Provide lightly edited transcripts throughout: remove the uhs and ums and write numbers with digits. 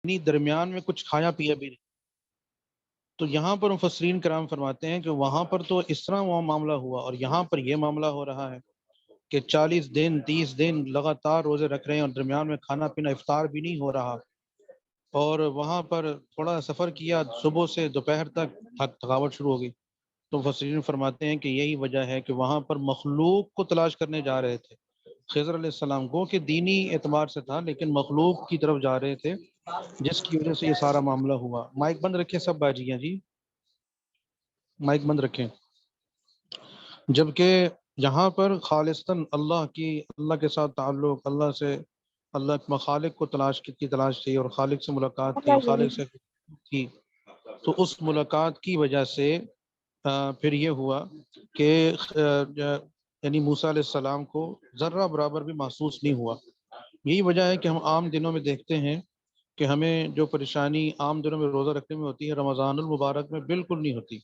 یعنی درمیان میں کچھ کھایا پیا بھی نہیں۔ تو یہاں پر مفسرین کرام فرماتے ہیں کہ وہاں پر تو اس طرح وہ معاملہ ہوا، اور یہاں پر یہ معاملہ ہو رہا ہے کہ 40 دن 30 دن لگاتار روزے رکھ رہے ہیں اور درمیان میں کھانا پینا افطار بھی نہیں ہو رہا، اور وہاں پر تھوڑا سفر کیا صبح سے دوپہر تک، تھکاوٹ شروع ہو گئی۔ تو مفسرین فرماتے ہیں کہ یہی وجہ ہے کہ وہاں پر مخلوق کو تلاش کرنے جا رہے تھے خضر علیہ السلام کو، کہ دینی اعتبار سے تھا لیکن مخلوق کی طرف جا رہے تھے، جس کی وجہ سے یہ سارا معاملہ ہوا۔ مائک بند رکھیں سب باجیاں جی، مائک بند رکھیں۔ جبکہ یہاں پر خالصتاً اللہ کے ساتھ تعلق، اللہ سے، اللہ خالق کو کی تلاش تھی، اور خالق سے ملاقات تھی، خالق سے تھی۔ تو اس ملاقات کی وجہ سے پھر یہ ہوا کہ یعنی موسیٰ علیہ السلام کو ذرہ برابر بھی محسوس نہیں ہوا۔ یہی وجہ ہے کہ ہم عام دنوں میں دیکھتے ہیں کہ ہمیں جو پریشانی عام دنوں میں روزہ رکھنے میں ہوتی ہے، رمضان المبارک میں بالکل نہیں ہوتی۔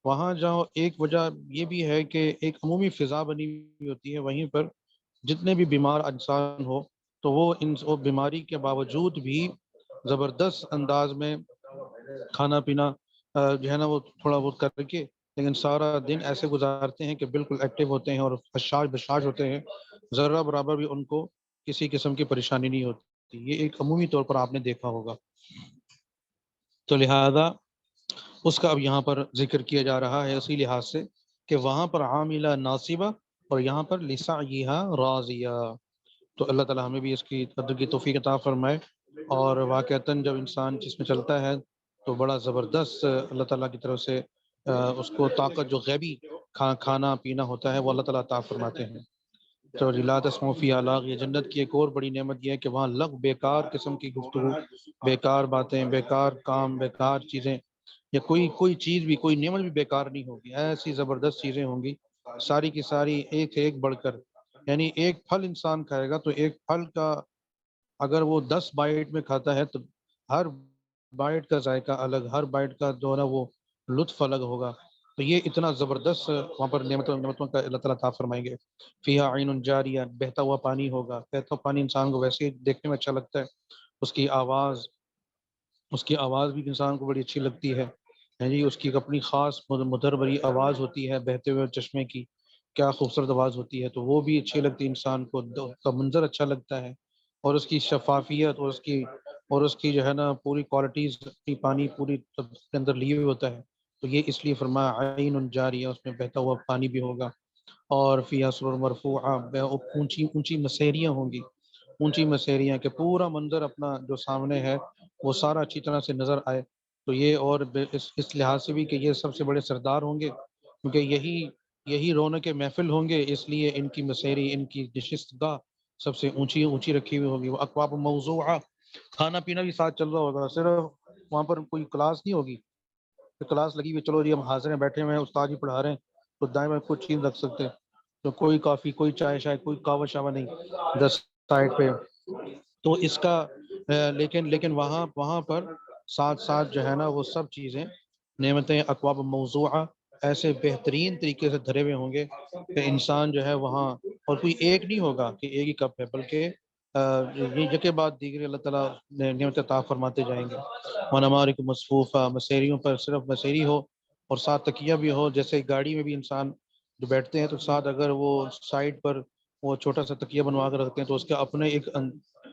وہاں جاؤ، ایک وجہ یہ بھی ہے کہ ایک عمومی فضا بنی ہوئی ہوتی ہے، وہیں پر جتنے بھی بیمار انسان ہو تو وہ بیماری کے باوجود بھی زبردست انداز میں کھانا پینا جو ہے نا وہ تھوڑا بہت کر کے، لیکن سارا دن ایسے گزارتے ہیں کہ بالکل ایکٹیو ہوتے ہیں اور بشاش بشاش ہوتے ہیں، ذرہ برابر بھی ان کو کسی قسم کی پریشانی نہیں ہوتی۔ یہ ایک عمومی طور پر آپ نے دیکھا ہوگا۔ تو لہذا اس کا اب یہاں پر ذکر کیا جا رہا ہے اسی لحاظ سے کہ وہاں پر عاملہ ناصبہ اور یہاں پر لسعیہا راضیہ۔ تو اللہ تعالیٰ ہمیں بھی اس کی قدر کی توفیق عطا فرمائے، اور واقعتاً جب انسان جس میں چلتا ہے تو بڑا زبردست اللہ تعالیٰ کی طرف سے اس کو طاقت جو غیبی کھانا پینا ہوتا ہے وہ اللہ تعالیٰ عطا فرماتے ہیں۔ تو لا تسمعوا فیہا لاغیہ، جنت کی ایک اور بڑی نعمت یہ ہے کہ وہاں لغو، بیکار قسم کی گفتگو، بیکار باتیں، بیکار کام، بیکار چیزیں، یا کوئی چیز بھی، کوئی نعمت بھی بیکار نہیں ہوگی، ایسی زبردست چیزیں ہوں گی ساری کی ساری ایک سے ایک بڑھ کر۔ یعنی ایک پھل انسان کھائے گا تو ایک پھل کا اگر وہ 10 بائٹ میں کھاتا ہے تو ہر بائٹ کا ذائقہ الگ، ہر بائٹ کا جو ہے نا وہ لطف الگ ہوگا۔ تو یہ اتنا زبردست وہاں پر نعمتوں کا اللہ تعالیٰ عطا فرمائیں گے۔ فیہا عین جاریہ، بہتا ہوا پانی ہوگا۔ بہتا ہوا پانی انسان کو ویسے ہی دیکھنے میں اچھا لگتا ہے، اس کی آواز بھی انسان کو بڑی اچھی لگتی ہے جی، اس کی اپنی خاص مدر بری آواز ہوتی ہے بہتے ہوئے چشمے کی، کیا خوبصورت آواز ہوتی ہے، تو وہ بھی اچھی لگتی ہے انسان کو، اس کا منظر اچھا لگتا ہے، اور اس کی شفافیت اور اس کی جو ہے نا پوری کوالٹیز، پانی پوری کے اندر لیے ہوئے ہوتا ہے۔ تو یہ اس لیے فرمایا عین جاریہ، اس میں بہتا ہوا پانی بھی ہوگا، اور فیہا سرر مرفوعہ، اونچی اونچی مسیریاں ہوں گی، اونچی مسیریاں کہ پورا منظر اپنا جو سامنے ہے وہ سارا اچھی طرح سے نظر آئے۔ تو یہ اور اس لحاظ سے بھی کہ یہ سب سے بڑے سردار ہوں گے، کیونکہ یہی رونق محفل ہوں گے، اس لیے ان کی مسیری، ان کی نشست گاہ سب سے اونچی اونچی رکھی ہوئی ہوگی۔ وہ اکواب موضوعہ، کھانا پینا بھی ساتھ چل رہا ہوگا، صرف وہاں پر کوئی کلاس نہیں ہوگی کہ کلاس لگی ہوئی چلو جی ہم حاضر ہیں بیٹھے ہوئے ہیں استاد جی پڑھا رہے ہیں تو دائیں میں کچھ چیز رکھ سکتے ہیں، تو کوئی کافی، کوئی چائے شائے، کوئی قہوہ شاوہ نہیں 10 سائڈ پہ۔ تو اس کا لیکن وہاں پر ساتھ ساتھ جو ہے نا وہ سب چیزیں، نعمتیں، اکواب موضوعہ ایسے بہترین طریقے سے دھرے ہوئے ہوں گے کہ انسان جو ہے وہاں، اور کوئی ایک نہیں ہوگا کہ ایک ہی کپ ہے، بلکہ یہ یکے بعد دیگر اللہ تعالیٰ نعمت عطا فرماتے جائیں گے۔ ونمارق مصفوفہ، مسیریوں پر صرف مسیری ہو اور ساتھ تکیہ بھی ہو، جیسے گاڑی میں بھی انسان جو بیٹھتے ہیں تو ساتھ اگر وہ سائڈ پر وہ چھوٹا سا تکیہ بنوا کر رکھتے ہیں تو اس کا اپنے ایک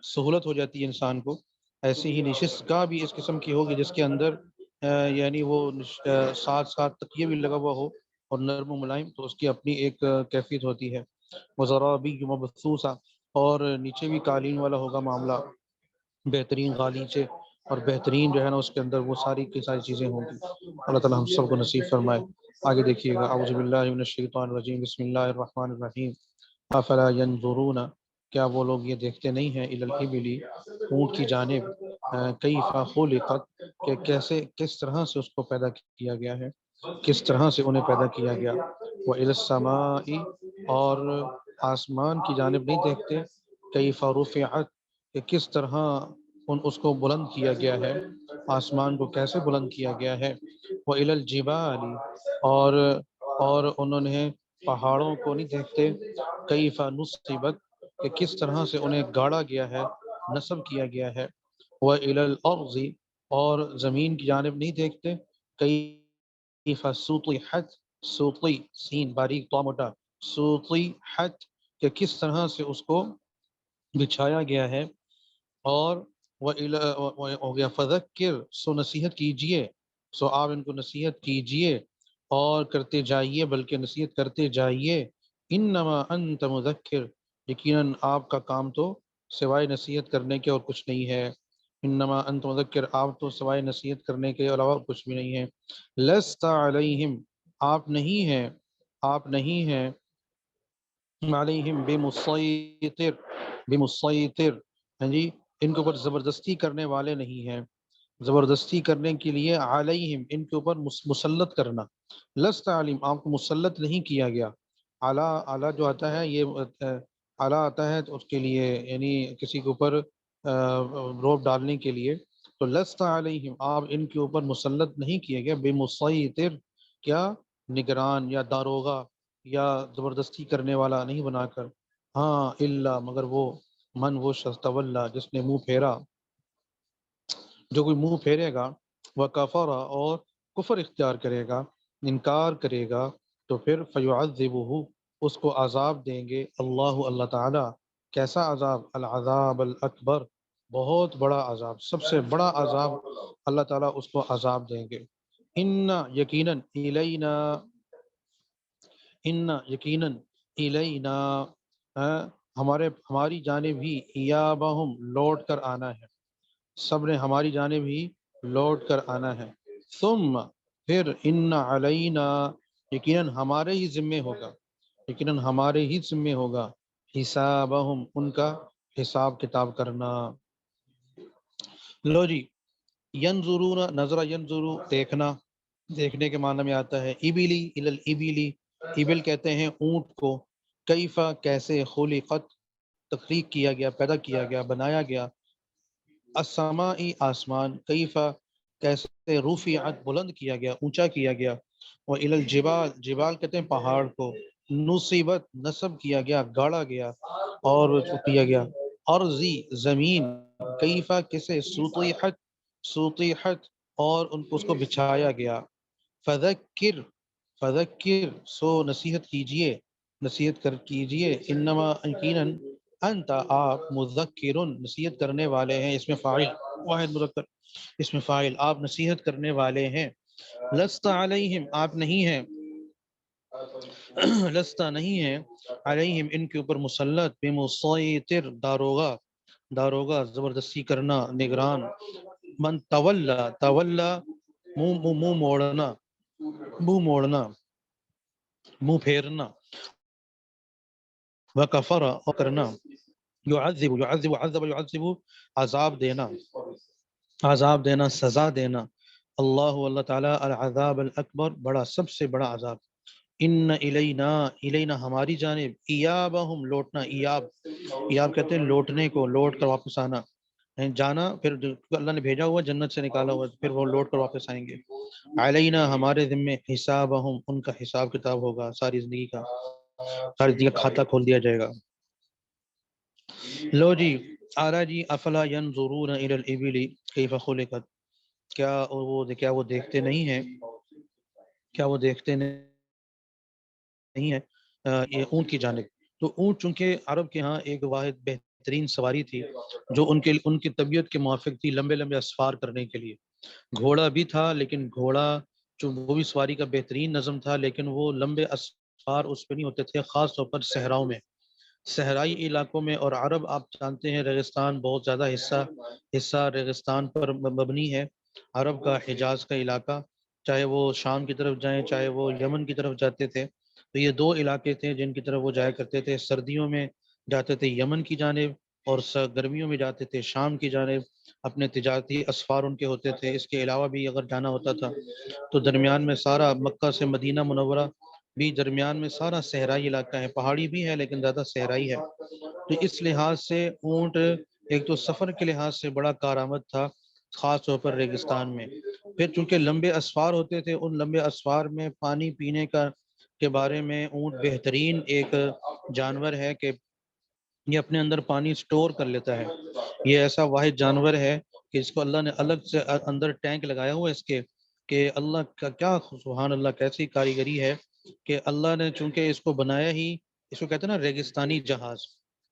سہولت ہو جاتی ہے انسان کو۔ ایسی ہی نشست گاہ بھی اس قسم کی ہوگی جس کے اندر یعنی وہ ساتھ ساتھ تکیہ بھی لگا ہوا ہو اور نرم و ملائم، تو اس کی اپنی ایک کیفیت ہوتی ہے۔ وزرابی مبثوثہ، اور نیچے بھی قالین والا ہوگا معاملہ، بہترین غالیچے اور بہترین جو ہے نا اس کے اندر وہ ساری کی ساری چیزیں ہوں گی۔ اللہ تعالیٰ ہم سب کو نصیب فرمائے۔ آگے دیکھیے گا، اعوذ باللہ من الشیطان الرجیم، بسم اللہ الرحمن الرحیم۔ افلا ینظرون، کیا وہ لوگ یہ دیکھتے نہیں ہیں، الی الابل، اونٹ کی جانب، کیف خلقت، کہ کس طرح سے اس کو پیدا کیا گیا ہے، کس طرح سے انہیں پیدا کیا گیا، وإلی السماء، اور آسمان کی جانب نہیں دیکھتے، کیف رفعت، کہ کس طرح اس کو بلند کیا گیا ہے، آسمان کو کیسے بلند کیا گیا ہے، وإلی الجبال، اور انہوں نے پہاڑوں کو نہیں دیکھتے، کیف نصبت، کہ کس طرح سے انہیں گاڑا گیا ہے، نصب کیا گیا ہے، وَإِلَى الْأَرْضِ اور زمین کی جانب نہیں دیکھتے، کیف سطحت، سوتی سین باریک تو موٹا، سطحت کہ کس طرح سے اس کو بچھایا گیا ہے، اور ہو گیا فذکر سو نصیحت کیجئے، سو آپ ان کو نصیحت کیجئے اور کرتے جائیے، بلکہ نصیحت کرتے جائیے، انما انت مذکر یقیناً آپ کا کام تو سوائے نصیحت کرنے کے اور کچھ نہیں ہے، انما انت مذکر آپ تو سوائے نصیحت کرنے کے علاوہ کچھ بھی نہیں ہے، لست علیہم آپ نہیں ہیں، آپ نہیں ہیں علیہم بمسیطر، بمسیطر ہاں جی ان کے اوپر زبردستی کرنے والے نہیں ہیں، زبردستی کرنے کے لیے علیہم ان کے اوپر مسلط کرنا، لست علیم آپ کو مسلط نہیں کیا گیا، اعلیٰ اعلیٰ جو آتا ہے یہ اعلیٰ آتا ہے تو اس کے لیے یعنی کسی کے اوپر روب ڈالنے کے لیے، تو لست علیہم آپ ان کے اوپر مسلط نہیں کیے گئے بمسیطر کیا نگران یا داروغہ یا زبردستی کرنے والا نہیں بنا کر، ہاں الا مگر وہ شخص تولا جس نے منہ پھیرا، جو کوئی منہ پھیرے گا، وہ کفر اور کفر اختیار کرے گا، انکار کرے گا، تو پھر فیعذبہ اس کو عذاب دیں گے اللہ تعالی، کیسا عذاب، العذاب الاکبر بہت بڑا عذاب، سب سے بڑا عذاب اللہ تعالیٰ اس کو عذاب دیں گے، ان یقیناً الینا، ان یقیناً الینا ہماری جانب ہی ایابہم لوٹ کر آنا ہے، سب نے ہماری جانب ہی لوٹ کر آنا ہے، ثم پھر ان علینا یقیناً ہمارے ہی ذمے ہوگا، یقیناً ہمارے ہی ذمے ہوگا، حسابہم ان کا حساب کتاب کرنا، لو جی، ینظرون نظرہ ینظرو دیکھنا، دیکھنے کے معنی میں آتا ہے ابلی الابلی، ابل کہتے ہیں اونٹ کو، کیفا کیسے، خلقت تخلیق کیا گیا، پیدا کیا گیا، بنایا گیا، السمائی آسمان، کیفا کیسے، رفعت بلند کیا گیا، اونچا کیا گیا، وہ الجبال جبال کہتے ہیں پہاڑ کو، نصیبت نصب کیا گیا، گاڑا گیا اور کیا گیا، ارضی زمین، کیفا کیسے، سطحت سطحت اور ان کو اس کو بچھایا گیا، فذکر فذکر سو نصیحت کیجئے، نصیحت کر کیجئے، انما یقیناً انت آپ مذکر نصیحت کرنے والے ہیں، اس میں فاعل واحد مذکر، اس میں فاعل آپ نصیحت کرنے والے ہیں، لست علیہم آپ نہیں ہیں، لست نہیں ہے علیہم ان کے اوپر مسلط بمسیطر داروغہ، داروغہ زبردستی کرنا، نگران، من تولا تولا منہ موڑنا، منہ موڑنا، منہ پھیرنا، وکفر اور کرنا، یعذب عذب یعذب عذاب دینا، عذاب دینا، سزا دینا، اللہ تعالیٰ العذاب الاکبر بڑا سب سے بڑا عذاب، ان الینا الینا ہماری جانب، ایابہم لوٹنا، ایاب کہتے ہیں لوٹنے کو، لوٹ کر واپس آنا، جانا پھر اللہ نے بھیجا ہوا جنت سے نکالا ہوا پھر وہ لوٹ کر واپس آئیں گے، علینا ہمارے ذمے، حسابہم ان کا حساب کتاب ہوگا، ساری زندگی کا، ساری زندگی کا کھاتا کھول دیا جائے گا، لو جی آرا جی، افلا ینظرون الی الابل کیف خلقت، کیا وہ دیکھتے نہیں ہیں، کیا وہ دیکھتے نہیں ہے یہ اونٹ کی جانب، تو اونٹ چونکہ عرب کے ہاں ایک واحد بہترین سواری تھی جو ان کی طبیعت کے موافق تھی لمبے لمبے اسفار کرنے کے لیے، گھوڑا بھی تھا لیکن گھوڑا وہ بھی سواری کا بہترین نظم تھا، لیکن وہ لمبے اسفار اس پہ نہیں ہوتے تھے، خاص طور پر صحراؤں میں، صحرائی علاقوں میں، اور عرب آپ جانتے ہیں ریگستان بہت زیادہ حصہ ریگستان پر مبنی ہے، عرب کا حجاز کا علاقہ، چاہے وہ شام کی طرف جائیں چاہے وہ یمن کی طرف جاتے تھے، تو یہ دو علاقے تھے جن کی طرف وہ جایا کرتے تھے، سردیوں میں جاتے تھے یمن کی جانب اور گرمیوں میں جاتے تھے شام کی جانب، اپنے تجارتی اسفار ان کے ہوتے تھے، اس کے علاوہ بھی اگر جانا ہوتا تھا تو درمیان میں سارا مکہ سے مدینہ منورہ بھی درمیان میں سارا صحرائی علاقہ ہے، پہاڑی بھی ہے لیکن زیادہ صحرائی ہے، تو اس لحاظ سے اونٹ ایک تو سفر کے لحاظ سے بڑا کارآمد تھا، خاص طور پر ریگستان میں، پھر چونکہ لمبے اسفار ہوتے تھے، ان لمبے اسفار میں پانی پینے کے بارے میں اونٹ بہترین ایک جانور ہے کہ یہ اپنے اندر پانی سٹور کر لیتا ہے، یہ ایسا واحد جانور ہے کہ اس کو اللہ نے الگ سے اندر ٹینک لگایا ہوا ہے اس کے، کہ اللہ کا کیا سبحان اللہ کیسی کاریگری ہے کہ اللہ نے چونکہ اس کو بنایا ہی، اس کو کہتے ہیں نا ریگستانی جہاز،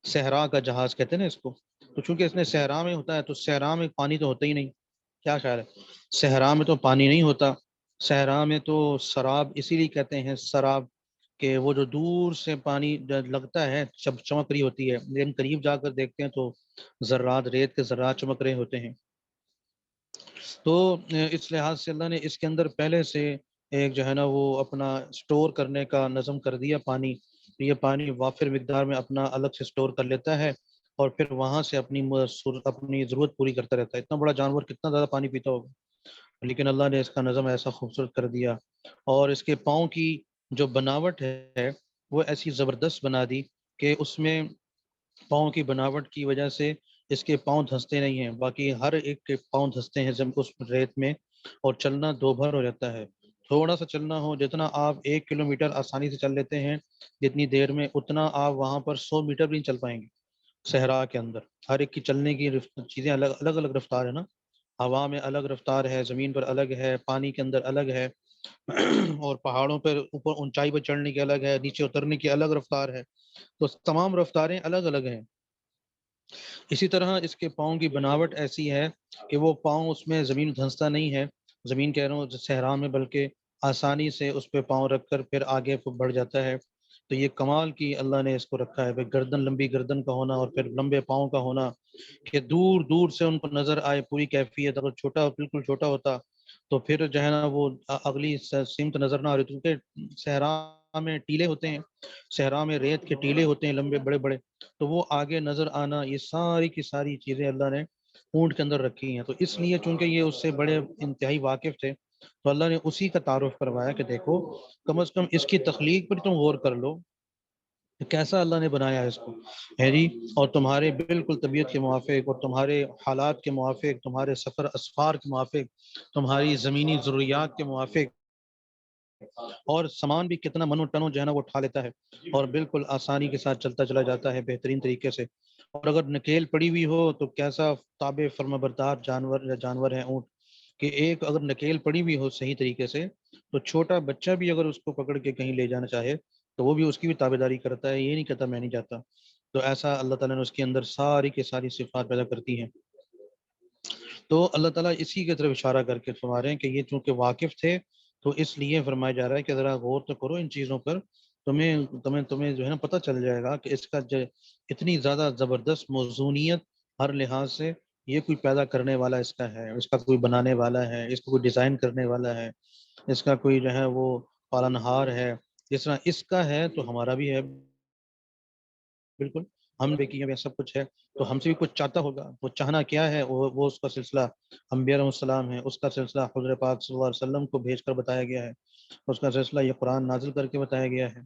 صحرا کا جہاز کہتے ہیں نا اس کو، تو چونکہ اس نے صحرا میں ہوتا ہے تو صحرا میں پانی تو ہوتا ہی نہیں، کیا خیال ہے؟ صحرا میں تو پانی نہیں ہوتا، صحرا میں تو سراب اسی لیے کہتے ہیں سراب، کہ وہ جو دور سے پانی لگتا ہے چمک رہی ہوتی ہے، لیکن قریب جا کر دیکھتے ہیں تو ذرات، ریت کے ذرات چمک رہے ہوتے ہیں۔ تو اس لحاظ سے اللہ نے اس کے اندر پہلے سے ایک جو ہے نا وہ اپنا سٹور کرنے کا نظم کر دیا پانی، یہ پانی وافر مقدار میں اپنا الگ سے سٹور کر لیتا ہے اور پھر وہاں سے اپنی ضرورت پوری کرتا رہتا ہے۔ اتنا بڑا جانور کتنا زیادہ پانی پیتا ہوگا، لیکن اللہ نے اس کا نظم ایسا خوبصورت کر دیا، اور اس کے پاؤں کی جو بناوٹ ہے وہ ایسی زبردست بنا دی کہ اس میں پاؤں کی بناوٹ کی وجہ سے اس کے پاؤں دھنستے نہیں ہیں، باقی ہر ایک کے پاؤں دھنستے ہیں جب اس ریت میں، اور چلنا دو بھر ہو جاتا ہے۔ تھوڑا سا چلنا ہو، جتنا آپ 1 کلومیٹر آسانی سے چل لیتے ہیں جتنی دیر میں، اتنا آپ وہاں پر 100 میٹر بھی نہیں چل پائیں گے صحرا کے اندر۔ ہر ایک کی چلنے کی چیزیں الگ الگ الگ رفتار ہے نا، ہوا میں الگ رفتار ہے، زمین پر الگ ہے، پانی کے اندر الگ ہے، اور پہاڑوں پر اوپر اونچائی پر چڑھنے کی الگ ہے، نیچے اترنے کی الگ رفتار ہے، تو تمام رفتاریں الگ الگ ہیں۔ اسی طرح اس کے پاؤں کی بناوٹ ایسی ہے کہ وہ پاؤں اس میں زمین دھنستا نہیں ہے، زمین کہہ رہا ہوں صحرا میں، بلکہ آسانی سے اس پہ پاؤں رکھ کر پھر آگے بڑھ جاتا ہے۔ تو یہ کمال کی اللہ نے اس کو رکھا ہے، گردن، لمبی گردن کا ہونا اور پھر لمبے پاؤں کا ہونا، کہ دور دور سے ان کو نظر آئے پوری کیفیت۔ اگر چھوٹا، بالکل چھوٹا ہوتا تو پھر جو ہے نا وہ اگلی سمت نظر نہ آ رہی، کیونکہ صحرا میں ٹیلے ہوتے ہیں، صحرا میں ریت کے ٹیلے ہوتے ہیں لمبے بڑے بڑے، تو وہ آگے نظر آنا، یہ ساری کی ساری چیزیں اللہ نے اونٹ کے اندر رکھی ہیں۔ تو اس لیے چونکہ یہ اس سے بڑے انتہائی واقف تھے، تو اللہ نے اسی کا تعارف کروایا کہ دیکھو کم از کم اس کی تخلیق پر تم غور کر لو کہ کیسا اللہ نے بنایا ہے اس کو، ہے جی، اور تمہارے بالکل طبیعت کے موافق اور تمہارے حالات کے موافق، تمہارے سفر اسفار کے موافق، تمہاری زمینی ضروریات کے موافق، اور سامان بھی کتنا منو ٹنو جو ہے نا وہ اٹھا لیتا ہے، اور بالکل آسانی کے ساتھ چلتا چلا جاتا ہے بہترین طریقے سے۔ اور اگر نکیل پڑی ہوئی ہو تو کیسا تابع فرما بردار جانور ہے اونٹ، کہ ایک اگر نکیل پڑی ہوئی ہو صحیح طریقے سے تو چھوٹا بچہ بھی اگر اس کو پکڑ کے کہیں لے جانا چاہے تو وہ بھی اس کی بھی تابع داری کرتا ہے، یہ نہیں کہتا میں نہیں جاتا۔ تو ایسا اللہ تعالیٰ نے اس کے اندر ساری کی ساری صفات پیدا کرتی ہیں۔ تو اللہ تعالیٰ اسی کی طرف اشارہ کر کے فرما رہے ہیں کہ یہ چونکہ واقف تھے، تو اس لیے فرمایا جا رہا ہے کہ ذرا غور تو کرو ان چیزوں پر، تمہیں جو ہے نا پتہ چل جائے گا کہ اس کا اتنی زیادہ زبردست موزونیت ہر لحاظ سے، یہ کوئی پیدا کرنے والا اس کا ہے، اس کا کوئی بنانے والا ہے، اس کو کوئی ڈیزائن کرنے والا ہے، اس کا کوئی جو ہے وہ پالنہار ہے، جس طرح اس کا ہے تو ہمارا بھی ہے بالکل، ہم بھی کیے سب کچھ ہے، تو ہم سے بھی کچھ چاہتا ہوگا، وہ چاہنا کیا ہے، وہ اس کا سلسلہ انبیاء علیہ السلام ہے، اس کا سلسلہ حضرت پاک صلی اللہ علیہ وسلم کو بھیج کر بتایا گیا ہے، اس کا سلسلہ یہ قرآن نازل کر کے بتایا گیا ہے۔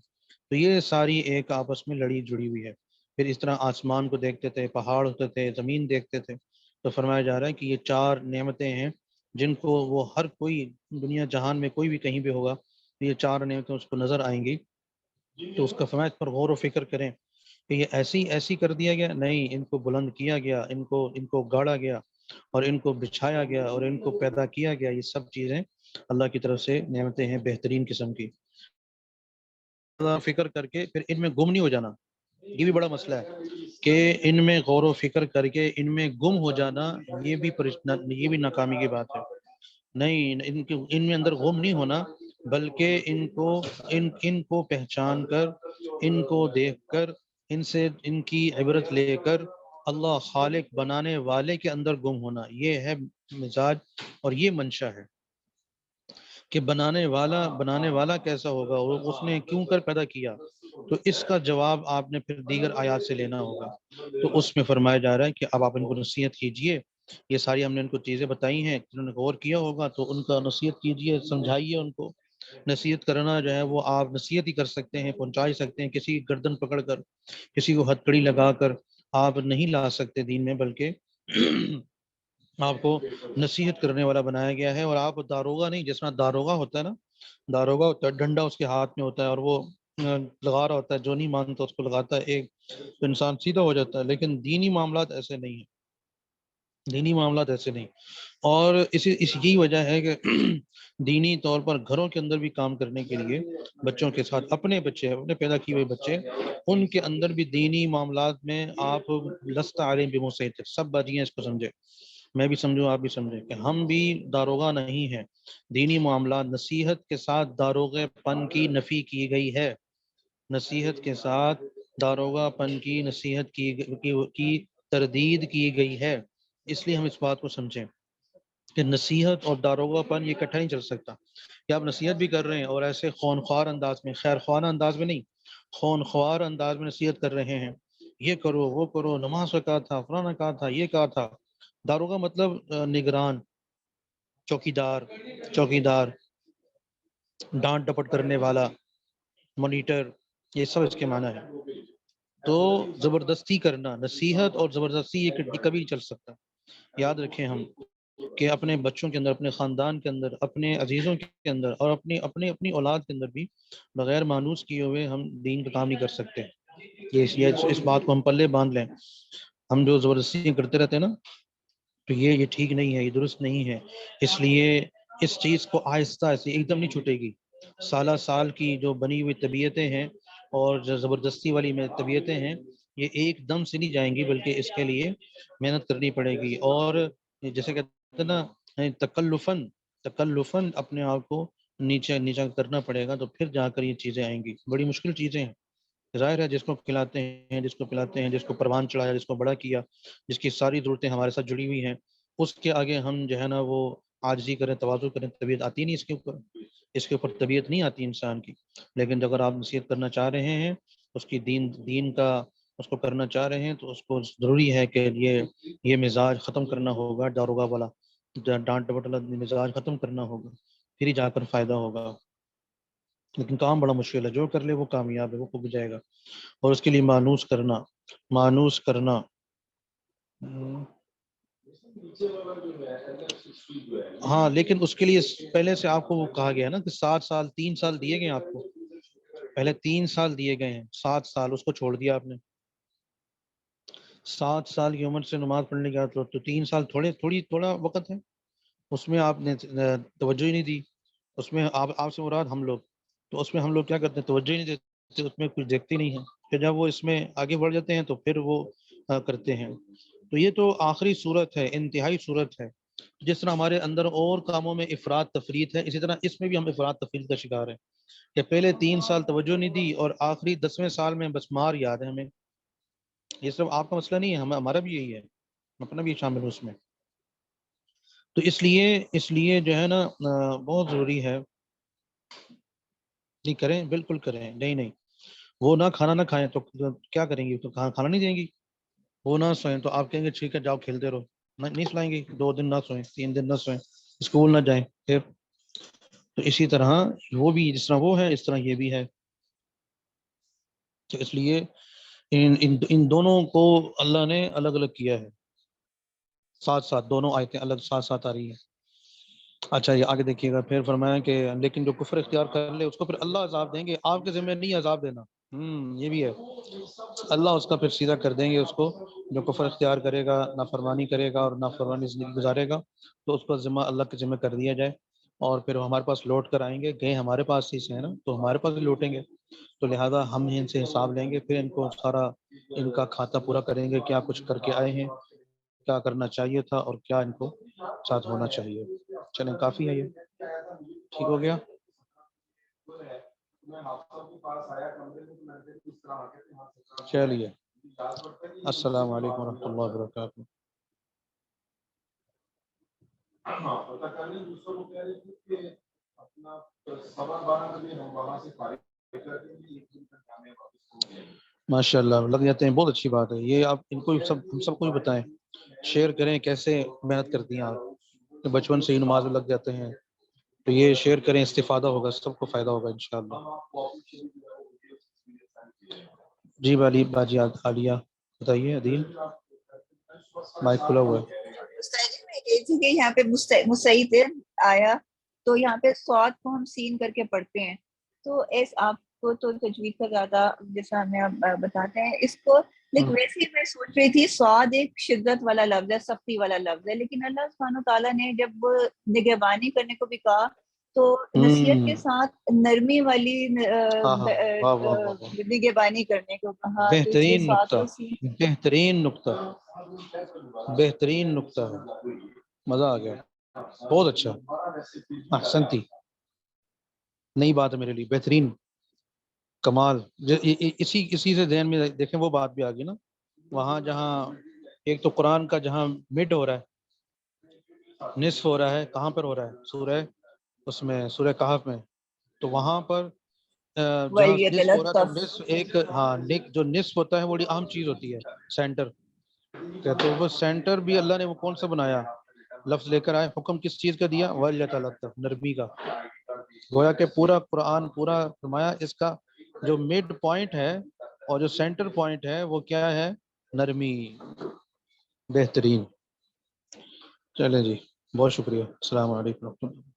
تو یہ ساری ایک آپس میں لڑی جڑی ہوئی ہے۔ پھر اس طرح آسمان کو دیکھتے تھے، پہاڑ ہوتے تھے، زمین دیکھتے تھے، تو فرمایا جا رہا ہے کہ یہ 4 نعمتیں ہیں جن کو وہ ہر کوئی دنیا جہان میں کوئی بھی کہیں بھی ہوگا تو یہ 4 نعمتیں اس کو نظر آئیں گی، تو اس کا فرمایا اس پر غور و فکر کریں کہ یہ ایسی کر دیا گیا نہیں، ان کو بلند کیا گیا، ان کو گاڑا گیا اور ان کو بچھایا گیا اور ان کو پیدا کیا گیا، یہ سب چیزیں اللہ کی طرف سے نعمتیں ہیں بہترین قسم کی۔ فکر کر کے پھر ان میں گم نہیں ہو جانا، یہ بھی بڑا مسئلہ ہے کہ ان میں غور و فکر کر کے ان میں گم ہو جانا، یہ بھی ناکامی کی بات ہے۔ نہیں، ان میں اندر غم نہیں ہونا، بلکہ ان کو پہچان کر، ان کو دیکھ کر، ان سے ان کی عبرت لے کر اللہ خالق بنانے والے کے اندر گم ہونا، یہ ہے مزاج اور یہ منشا ہے کہ بنانے والا کیسا ہوگا اور اس نے کیوں کر پیدا کیا، تو اس کا جواب آپ نے پھر دیگر آیات سے لینا ہوگا۔ تو اس میں فرمایا جا رہا ہے کہ اب آپ ان کو نصیحت کیجئے، یہ ساری ہم نے ان کو چیزیں بتائی ہیں، انہوں نے غور کیا ہوگا تو ان کا نصیحت کیجئے، سمجھائیے ان کو۔ نصیحت کرنا جو ہے وہ آپ نصیحت ہی کر سکتے ہیں، پہنچا ہی سکتے ہیں، کسی کی گردن پکڑ کر، کسی کو ہتھ کڑی لگا کر آپ نہیں لا سکتے دین میں، بلکہ آپ کو نصیحت کرنے والا بنایا گیا ہے۔ اور آپ داروغہ نہیں، جس طرح داروغہ ہوتا ہے نا، داروغہ ہوتا ہے، ڈنڈا اس کے ہاتھ میں ہوتا ہے اور وہ لگا رہا ہوتا ہے، جو نہیں مانتا اس کو لگاتا ہے، ایک تو انسان سیدھا ہو جاتا ہے، لیکن دینی معاملات ایسے نہیں ہیں۔ دینی معاملات ایسے نہیں. اور اس کی وجہ ہے کہ دینی طور پر گھروں کے اندر بھی کام کرنے کے لیے بچوں کے ساتھ اپنے بچے اپنے پیدا کیے ہوئے بچے ان کے اندر بھی دینی معاملات میں آپ لست علیہم بمسیطر. سب باتیں اس کو سمجھے, میں بھی سمجھوں آپ بھی سمجھیں کہ ہم بھی داروغہ نہیں ہیں. دینی معاملات نصیحت کے ساتھ داروغہ پن کی نفی کی گئی ہے. نصیحت کے ساتھ داروغہ پن کی نصیحت کی تردید کی گئی ہے. اس لیے ہم اس بات کو سمجھیں کہ نصیحت اور داروغہ پن یہ اکٹھا نہیں چل سکتا. کہ آپ نصیحت بھی کر رہے ہیں اور ایسے خونخوار انداز میں, خیر خوانہ انداز میں نہیں, خونخوار انداز میں نصیحت کر رہے ہیں, یہ کرو وہ کرو, نماز کا کہا تھا, فلانا کہا تھا, یہ کہا تھا. داروغہ مطلب نگران, چوکیدار, ڈانٹ ڈپٹ کرنے والا, مانیٹر, یہ سب اس کے معنی ہے. تو زبردستی کرنا, نصیحت اور زبردستی یہ کبھی نہیں چل سکتا. یاد رکھیں ہم کہ اپنے بچوں کے اندر, اپنے خاندان کے اندر, اپنے عزیزوں کے اندر اور اپنی اولاد کے اندر بھی بغیر مانوس کیے ہوئے ہم دین کا کام نہیں کر سکتے. اس بات کو ہم پلے باندھ لیں. ہم جو زبردستی کرتے رہتے ہیں نا, تو یہ ٹھیک نہیں ہے, یہ درست نہیں ہے. اس لیے اس چیز کو آہستہ سے ایک دم نہیں چھوٹے گی. سالہ سال کی جو بنی ہوئی طبیعتیں ہیں اور جو زبردستی والی میں طبیعتیں ہیں, یہ ایک دم سے نہیں جائیں گی, بلکہ اس کے لیے محنت کرنی پڑے گی. اور جیسے کہتے ہیں نا, تکلفاً اپنے آپ کو نیچا کرنا پڑے گا, تو پھر جا کر یہ چیزیں آئیں گی. بڑی مشکل چیزیں ہیں. ظاہر ہے جس کو کھلاتے ہیں, جس کو پلاتے ہیں, جس کو پروان چڑھایا, جس کو بڑا کیا, جس کی ساری ضرورتیں ہمارے ساتھ جڑی ہوئی ہیں, اس کے آگے ہم جو ہے نا وہ عاجزی کریں, تواضع کریں, طبیعت آتی نہیں اس کے اوپر طبیعت نہیں آتی انسان کی. لیکن اگر آپ نصیحت کرنا چاہ رہے ہیں, اس کی دین کا اس کو کرنا چاہ رہے ہیں, تو اس کو ضروری ہے کہ یہ مزاج ختم کرنا ہوگا, داروغہ والا ڈانٹ ڈپٹ والا مزاج ختم کرنا ہوگا, پھر ہی جا کر فائدہ ہوگا. لیکن کام بڑا مشکل ہے. جو کر لے وہ کامیاب ہے, وہ خوب جائے گا. اور اس کے لیے مانوس کرنا. ہاں, لیکن اس کے لیے پہلے سے آپ کو وہ کہا گیا نا کہ 7 سال 3 سال دیے گئے آپ کو. پہلے 3 سال دیے گئے ہیں, 7 سال اس کو چھوڑ دیا آپ نے. 7 سال کی عمر سے نماز پڑھنے کا تو 3 سال تھوڑا وقت ہے. اس میں آپ نے توجہ ہی نہیں دی. اس میں آپ سے مراد ہم لوگ, تو اس میں ہم لوگ کیا کرتے ہیں, توجہ ہی نہیں دیتے, اس میں کچھ دیکھتے نہیں ہیں. پھر جب وہ اس میں آگے بڑھ جاتے ہیں تو پھر وہ کرتے ہیں. تو یہ تو آخری صورت ہے, انتہائی صورت ہے. جس طرح ہمارے اندر اور کاموں میں افراط تفریط ہے, اسی طرح اس میں بھی ہم افراط تفریط کا شکار ہیں کہ پہلے 3 سال توجہ نہیں دی اور آخری 10ویں سال میں بس مار یاد ہے ہمیں. یہ سب آپ کا مسئلہ نہیں ہے, ہمارا بھی یہی ہے, اپنا بھی شامل ہوں اس میں. تو اس لیے جو ہے نا بہت ضروری ہے. نہیں کریں, بالکل کریں. نہیں وہ نہ کھانا نہ کھائیں تو کیا کریں گی, تو کھانا نہیں دیں گی. وہ نہ سوئیں تو آپ کہیں گے ٹھیک ہے جاؤ کھیلتے رہو. نہیں سلائیں گے, 2 دن نہ سوئیں, 3 دن نہ سوئیں, اسکول نہ جائیں. پھر تو اسی طرح وہ بھی, جس طرح وہ ہے اس طرح یہ بھی ہے. تو اس لیے ان دونوں کو اللہ نے الگ الگ کیا ہے. ساتھ دونوں آیتیں الگ ساتھ آ رہی ہیں. اچھا, یہ آگے دیکھیے گا. پھر فرمایا کہ لیکن جو کفر اختیار کر لے اس کو پھر اللہ عذاب دیں گے, آپ کے ذمہ نہیں عذاب دینا. یہ بھی ہے, اللہ اس کا پھر سیدھا کر دیں گے اس کو. جو کفر اختیار کرے گا, نافرمانی کرے گا اور نافرمانی زندگی گزارے گا, تو اس کا ذمہ اللہ کے ذمہ کر دیا جائے. اور پھر وہ ہمارے پاس لوٹ کر آئیں گے, گئے ہمارے پاس ہی سے ہیں نا, تو ہمارے پاس بھی لوٹیں گے. تو لہٰذا ہم ان سے حساب لیں گے, پھر ان کو سارا ان کا کھاتہ پورا کریں گے, کیا کچھ کر کے آئے ہیں, کیا کرنا چاہیے تھا اور کیا ان کو ساتھ ہونا چاہیے. چلیں کافی ہے, یہ ٹھیک ہو گیا. چلیے, السلام علیکم ورحمۃ اللہ وبرکاتہ. ماشاء اللہ لگ جاتے ہیں, بہت اچھی بات ہے یہ. آپ ان کو ہم سب کو بھی بتائیں, شیئر کریں کیسے محنت کرتی ہیں آپ. بچپن سے ہی نماز میں لگ جاتے ہیں, تو یہ شیئر کریں, استفادہ ہوگا, سب کو فائدہ ہوگا انشاءاللہ. جی باجی عالیہ بتائیے. عدیل مائک کھلا ہوا ہے. استاد جی میں کہی تھی کہ یہاں پہ مستعد آیا تو یہاں پہ صاد کو ہم سین کر کے پڑھتے ہیں, تو آپ کو تو تجوید کا زیادہ جیسا ہمیں آپ بتاتے ہیں, اس کو لیکن ویسے ہی میں سوچ رہی تھی سعاد ایک شدت والا لفظ ہے، سختی والا لفظ ہے، لیکن اللہ سبحانہ تعالیٰ نے جب نگہبانی کرنے کو بھی کہا تو نصیحت کے ساتھ نرمی والی ہاں ہاں، واہ واہ واہ واہ، نگہبانی کرنے کو کہا، تو اس لیے بہترین نقطہ، ساتوں سی بہترین نقطہ، بہترین نقطہ ہے، مزہ آ گیا، بہت اچھا، احسنتی، نئی بات ہے میرے لیے، بہترین، کمال، اسی سے ذہن میں دیکھیں وہ بات بھی آ گئی نا، وہاں جہاں ایک تو قرآن کا جہاں مڈ ہو رہا ہے، نصف ہو رہا ہے، کہاں پر ہو رہا ہے؟ سورہ، اس میں سورہ کہف میں، تو وہاں پر جہاں نصف ہو رہا ہے تو وَلْيَتَلَطَّفْ، نصف ایک، ہاں جو نصف ہوتا ہے وہ بڑی اہم چیز ہوتی ہے، سینٹر، تو وہ سینٹر بھی اللہ نے وہ کون سا بنایا، لفظ لے کر آئے، حکم کس چیز کا دیا؟ وَلْيَتَلَطَّفْ، نرمی کا، گویا کہ پورا قرآن پورا فرمایا اس کا جو مڈ پوائنٹ ہے اور جو سینٹر پوائنٹ ہے وہ کیا ہے؟ نرمی، بہترین۔ چلیں جی، بہت شکریہ، السلام علیکم ورحمۃ اللہ۔